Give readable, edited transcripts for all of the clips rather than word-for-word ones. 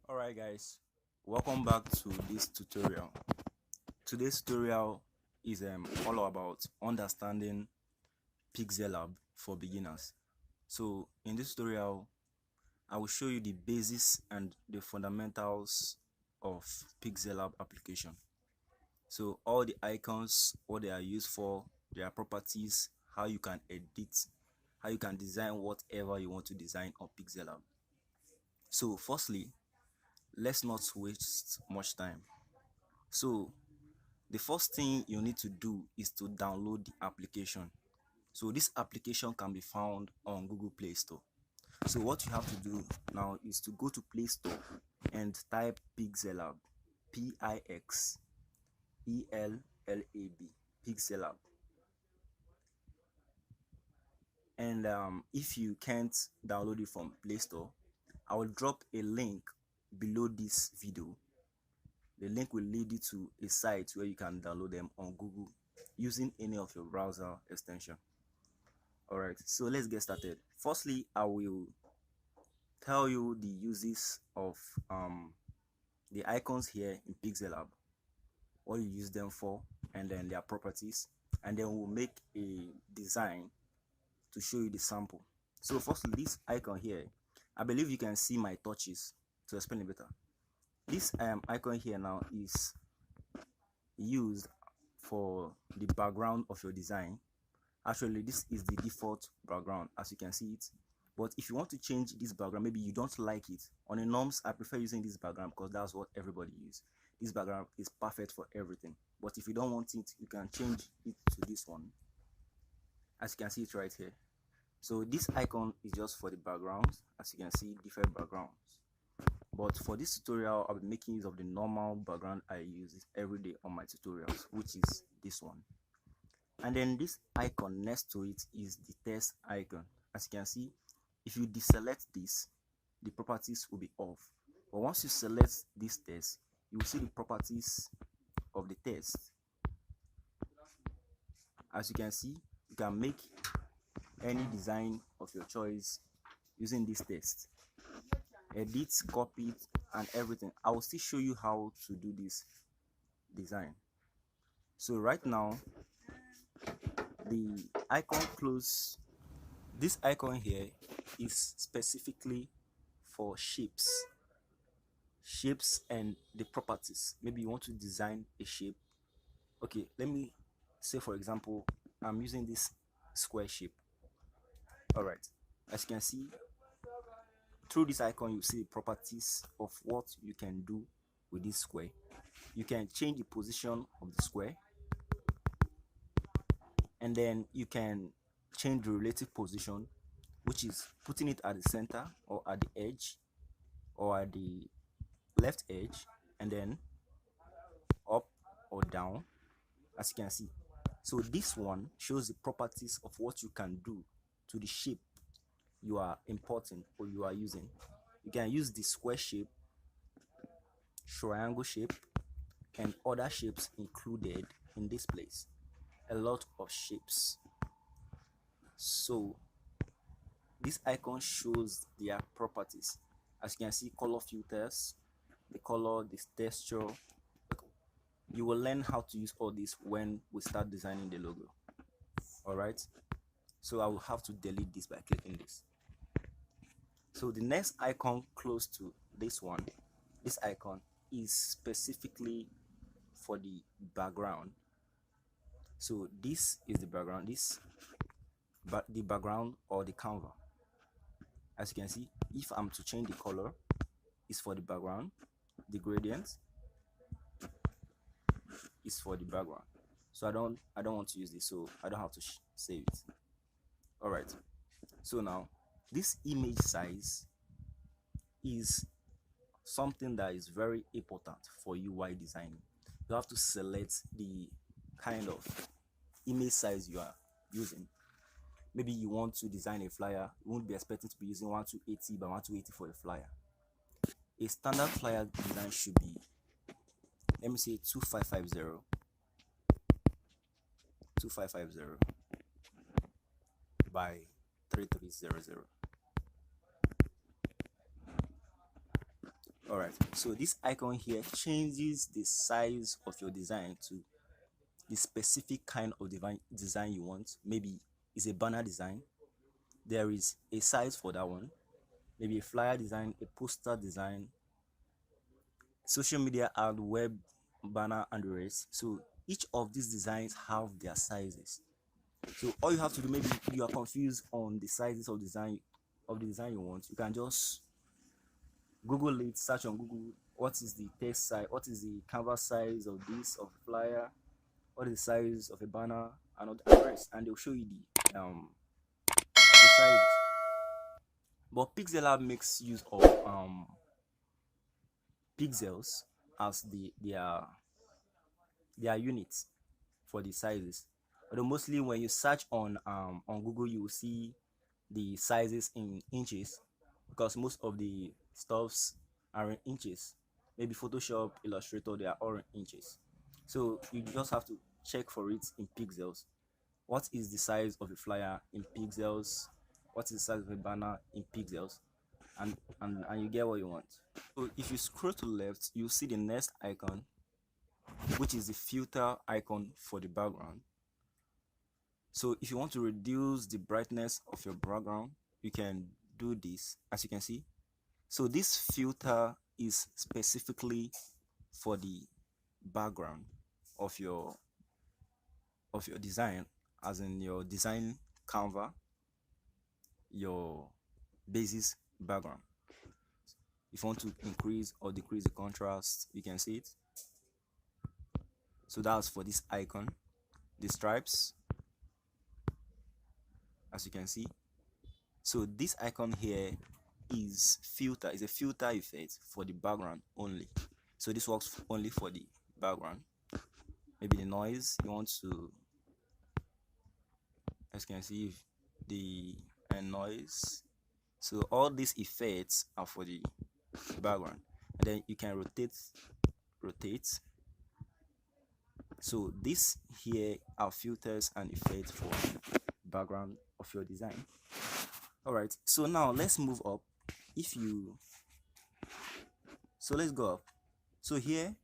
Alright guys, welcome back to this tutorial. Today's tutorial is all about understanding Pixellab for beginners. So in this tutorial, I will show you the basis and the fundamentals of Pixellab application. So all the icons, what they are used for, their properties, how you can edit, how you can design whatever you want to design on Pixellab. So firstly, let's not waste much time. So the first thing you need to do is to download the application. So this application can be found on Google Play Store. So what you have to do now is to go to Play Store and type Pixellab, Pixellab, Pixellab. And if you can't download it from Play Store, I will drop a link below this video. The link will lead you to a site where you can download them on Google using any of your browser extension. Alright, so let's get started. Firstly, I will tell you the uses of the icons here in Pixellab, what you use them for, and then their properties, and then we'll make a design to show you the sample. So firstly, this icon here, I believe you can see my touches. To explain it better, this icon here now is used for the background of your design. Actually, this is the default background as you can see it, but if you want to change this background, maybe you don't like it on the norms, I prefer using this background because that's what everybody uses. This background is perfect for everything, but if you don't want it, you can change it to this one as you can see it right here. So this icon is just for the backgrounds, as you can see, different backgrounds. But for this tutorial, I'll be making use of the normal background I use every day on my tutorials, which is this one. And then this icon next to it is the test icon. As you can see, if you deselect this, the properties will be off. But once you select this test, you will see the properties of the test. As you can see, you can make any design of your choice using this test. Edit, copy it, and everything. I will still show you how to do this design. So right now, the icon close, this icon here is specifically for shapes and the properties. Maybe you want to design a shape. Okay, let me say for example, I'm using this square shape. All right, as you can see, through this icon you see the properties of what you can do with this square. You can change the position of the square, and then you can change the relative position, which is putting it at the center or at the edge or at the left edge, and then up or down, as you can see. So this one shows the properties of what you can do to the shape you are importing or you are using. You can use the square shape, triangle shape, and other shapes included in this place. A lot of shapes. So this icon shows their properties. As you can see, color filters, the color, this texture. You will learn how to use all this when we start designing the logo. All right, so I will have to delete this by clicking this. So the next icon close to this one, this icon is specifically for the background. So this is the background, the background or the canvas. As you can see, if I'm to change the color, it's for the background. The gradient is for the background. So I don't want to use this, so I don't have to save it. All right, so now this image size is something that is very important for you while designing. You have to select the kind of image size you are using. Maybe you want to design a flyer, you won't be expecting to be using 1280 by 1280 for a flyer. A standard flyer design should be, let me say, 2550 by 3300. All right, so this icon here changes the size of your design to the specific kind of design you want. Maybe it's a banner design, there is a size for that one. Maybe a flyer design, a poster design, social media ad, web banner, and the rest. So each of these designs have their sizes. So all you have to do, maybe you are confused on the sizes of the design you want, you can just Google it, search on Google what is the text size, what is the canvas size of this, of a flyer, what is the size of a banner, and all the rest, and they'll show you the sizes. But Pixellab makes use of pixels as their units for the sizes. But mostly when you search on Google, you will see the sizes in inches, because most of the stuffs are in inches. Maybe Photoshop, Illustrator, they are all in inches. So you just have to check for it in pixels. What is the size of a flyer in pixels? What is the size of a banner in pixels? And you get what you want. So if you scroll to the left, you'll see the next icon, which is the filter icon for the background. So if you want to reduce the brightness of your background, you can do this, as you can see. So this filter is specifically for the background of your design, as in your design Canva, your basis background. If you want to increase or decrease the contrast, you can see it. So that's for this icon, the stripes, as you can see. So this icon here is a filter effect for the background only. So this works only for the background. Maybe the noise you want to, as you can see, the noise. So all these effects are for the background, and then you can rotate. So this here are filters and effects for the background of your design. All right, so now let's move up. Let's go up. So here,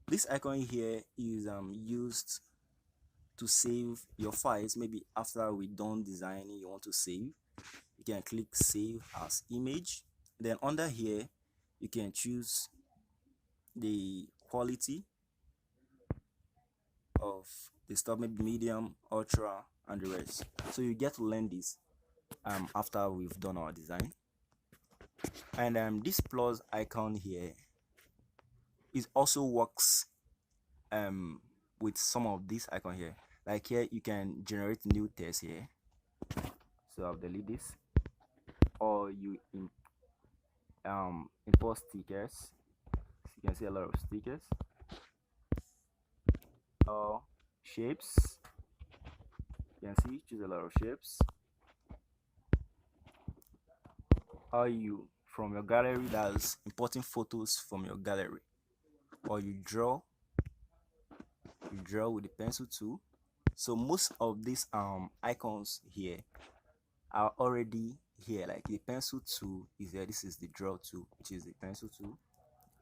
this icon here is used to save your files. Maybe after we're done designing, you want to save, you can click save as image. Then under here, you can choose the quality of the stuff, maybe medium, ultra, and the rest. So you get to learn this after we've done our design. And this plus icon here, it also works with some of this icon here. Like here, you can generate new text here. So I'll delete this, or you import stickers. So you can see a lot of stickers, or shapes. You can see, choose a lot of shapes, or you from your gallery, that's importing photos from your gallery, or you draw with the pencil tool. So most of these icons here are already here. Like the pencil tool is there, this is the draw tool, which is the pencil tool.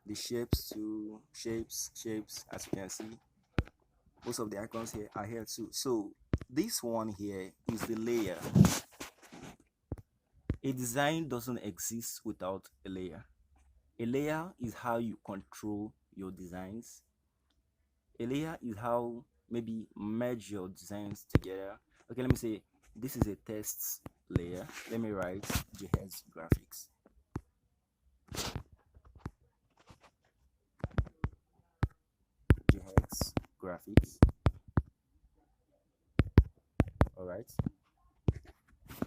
The shapes tool, shapes, as you can see, most of the icons here are here too. So this one here is the layer. A design doesn't exist without a layer. A layer is how you control your designs. A layer is how maybe merge your designs together. Okay, let me say this is a test layer. Let me write JS graphics. JS graphics. All right.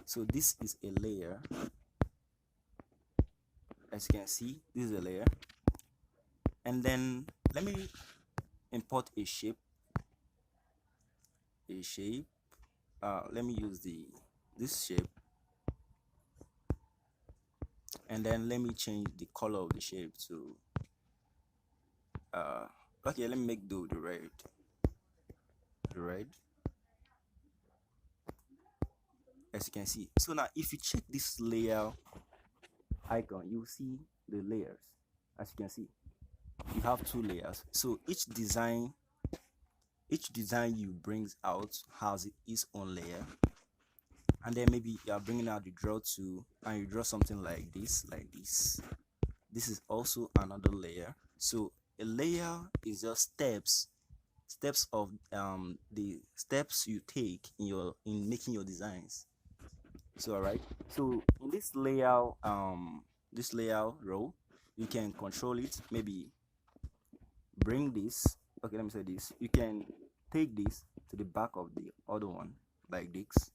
So this is a layer. As you can see, this is a layer. And then let me import a shape. Let me use this shape, and then let me change the color of the shape to okay, let me make the red, as you can see. So now if you check this layer icon, you'll see the layers. As you can see, you have 2 layers. So each design you brings out has its own layer. And then maybe you are bringing out the draw tool and you draw something like this. This is also another layer. So a layer is just steps of the steps you take in making your designs. So alright, so in this layout row, you can control it. Maybe bring this, okay, let me say this, you can take this to the back of the other one like this.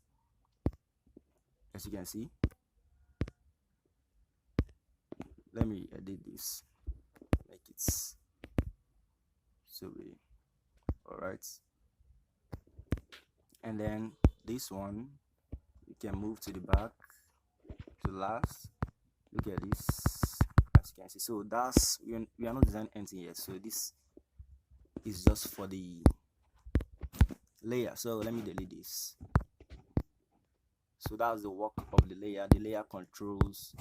As you can see, let me edit this, make it so we, all right, and then this one you can move to the back to last. Look at this, as you can see. So that's, we are not designing anything yet, so this is just for the layer. So let me delete this. So that's the work of the layer. The layer controls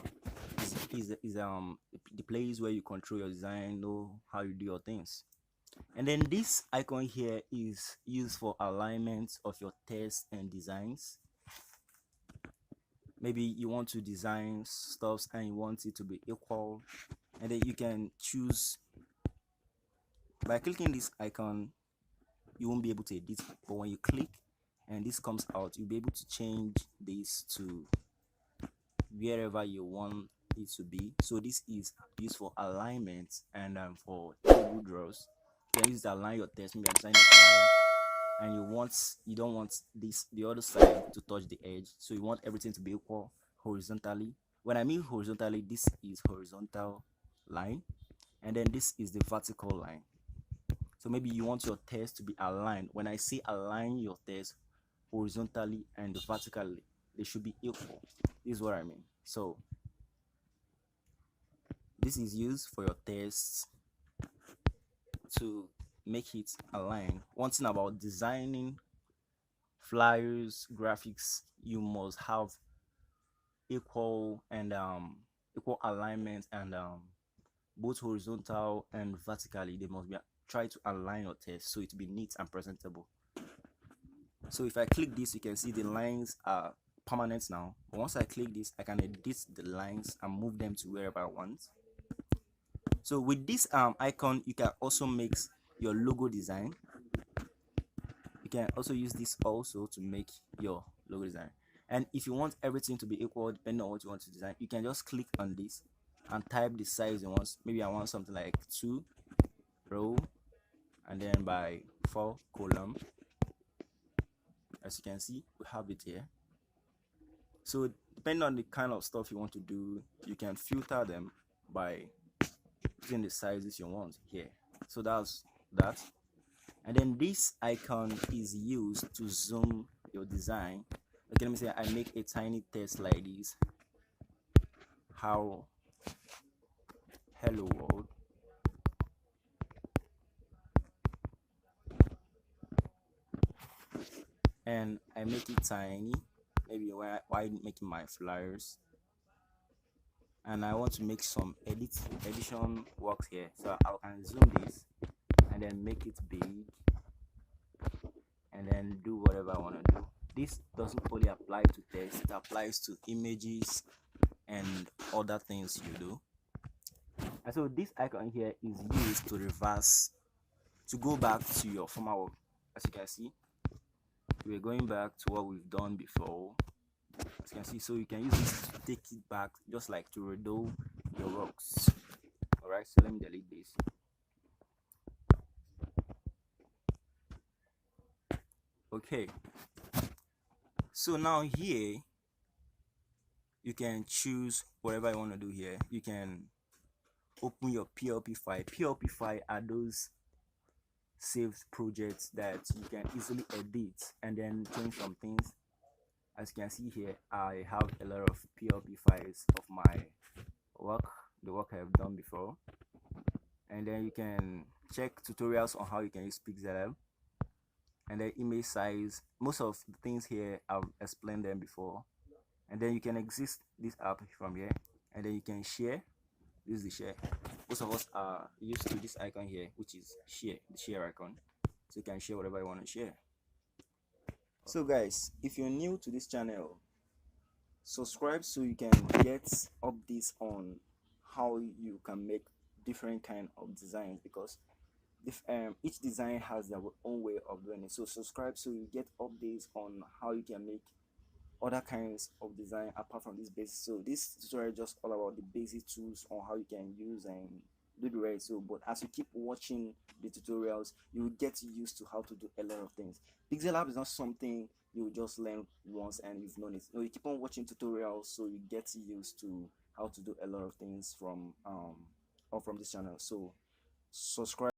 is the place where you control your design, know how you do your things. And then this icon here is used for alignment of your tests and designs. Maybe you want to design stuff and you want it to be equal, and then you can choose by clicking this icon. You won't be able to edit, but when you click and this comes out, you'll be able to change this to wherever you want it to be. So this is used for alignment and for table draws. You can use to align your text. Maybe design a flyer and you don't want the other side to touch the edge, so you want everything to be equal horizontally. When I mean horizontally, this is horizontal line, and then this is the vertical line. So maybe you want your text to be aligned. When I say align your text horizontally and vertically, they should be equal. This is what I mean. So this is used for your text to make it align. One thing about designing flyers, graphics, you must have equal alignment, and both horizontal and vertically. They must be try to align your text so it be neat and presentable. So if I click this, you can see the lines are permanent now. But once I click this, I can edit the lines and move them to wherever I want. So with this icon, you can also make your logo design. You can also use this also to make your logo design. And if you want everything to be equal depending on what you want to design, you can just click on this and type the size you want. Maybe I want something like 2 row and then by 4 column. As you can see, we have it here. So depending on the kind of stuff you want to do, you can filter them by using the sizes you want here. So that's that. And then this icon is used to zoom your design. Okay, let me say I make a tiny text like this. How hello world. And I make it tiny, maybe while making my flyers. And I want to make some edition works here, so I can zoom this and then make it big and then do whatever I want to do. This doesn't only apply to text, it applies to images and other things you do. And so this icon here is used to reverse, to go back to your former work. As you can see, we're going back to what we've done before. As you can see, so you can use this to take it back, just like to redo your works. All right, so let me delete this. Okay, so now here you can choose whatever you want to do here. You can open your PLP file. PLP file are those saved projects that you can easily edit and then change some things. As you can see here, I have a lot of PLP files of my work, the work I have done before. And then you can check tutorials on how you can use Pixellab. And then image size, most of the things here I've explained them before. And then you can exit this app from here, and then you can share This is the share. Most of us are used to this icon here, which is share, the share icon. So you can share whatever you want to share. So guys, if you're new to this channel, subscribe so you can get updates on how you can make different kind of designs, because if each design has their own way of doing it. So subscribe so you get updates on how you can make other kinds of design apart from this basic. So this tutorial is just all about the basic tools on how you can use and do the right. So but as you keep watching the tutorials, you will get used to how to do a lot of things. Pixellab is not something you will just learn once and you've known it. No, you keep on watching tutorials so you get used to how to do a lot of things from or from this channel. So subscribe.